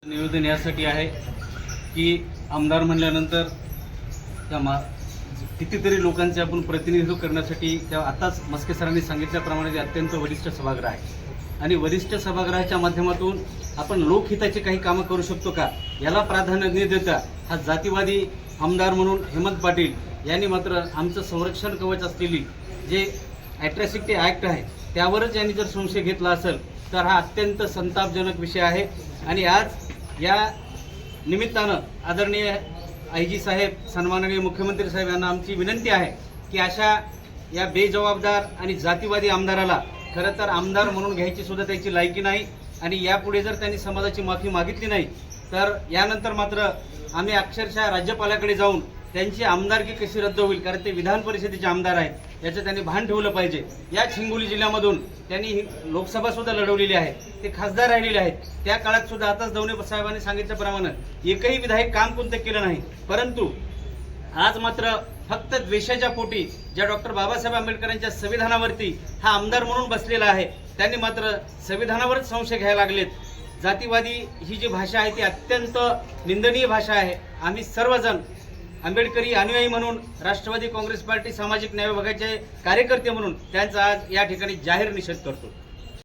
निवेदन यासाठी आहे की आमदार म्हणल्यानंतर त्या कितीतरी लोकांचे आपण प्रतिनिधित्व करण्यासाठी त्या आताच मस्के सरांनी सांगितल्याप्रमाणे ते अत्यंत वरिष्ठ सभागृह आहे आणि वरिष्ठ सभागृहाच्या माध्यमातून आपण लोकहिताची काही कामं करू शकतो का याला प्राधान्य न देता हा जातीवादी आमदार म्हणून हेमंत पाटील यांनी मात्र आमचं संरक्षण कवच असलेली जे ॲट्रॉसिटी ॲक्ट आहे त्यावरच यांनी जर संशय घेतला असेल तर हा अत्यंत संतापजनक विषय आहे। आणि आज या निमित्तानं आदरणीय आयजी साहेब, सन्माननीय मुख्यमंत्री साहेब यांना आमची विनंती आहे की अशा या बेजबाबदार आणि जातीवादी आमदाराला खरं तर आमदार म्हणून घ्यायची सुद्धा त्याची लायकी नाही आणि यापुढे जर त्यांनी समाजाची माफी मागितली नाही तर यानंतर मात्र आम्ही अक्षरशः राज्यपालाकडे जाऊन त्यांची आमदारकी कशी रद्द होईल, कारण ते विधान परिषदेचे आमदार आहेत याचं त्यांनी भान ठेवलं पाहिजे। या हिंगोली जिल्ह्यामधून त्यांनी लोकसभा सुद्धा लढवलेली आहे, ते खासदार राहिलेले आहेत, त्या काळात सुद्धा आताच दवणे साहेबांनी सांगितल्याप्रमाणे एकही विधायक काम कोणतं केलं नाही। परंतु आज मात्र फक्त द्वेषाच्या पोटी ज्या डॉक्टर बाबासाहेब आंबेडकरांच्या संविधानावरती हा आमदार म्हणून बसलेला आहे त्यांनी मात्र संविधानावरच संशय घ्यायला लागलेत। जातीवादी ही जी भाषा आहे ती अत्यंत निंदनीय भाषा आहे। आम्ही सर्वजण आंबेडकरी अनुयायी म्हणून राष्ट्रवादी काँग्रेस पार्टी सामाजिक न्याय विभागाचे कार्यकर्ते म्हणून त्यांचा आज या ठिकाणी जाहीर निषेध करतो।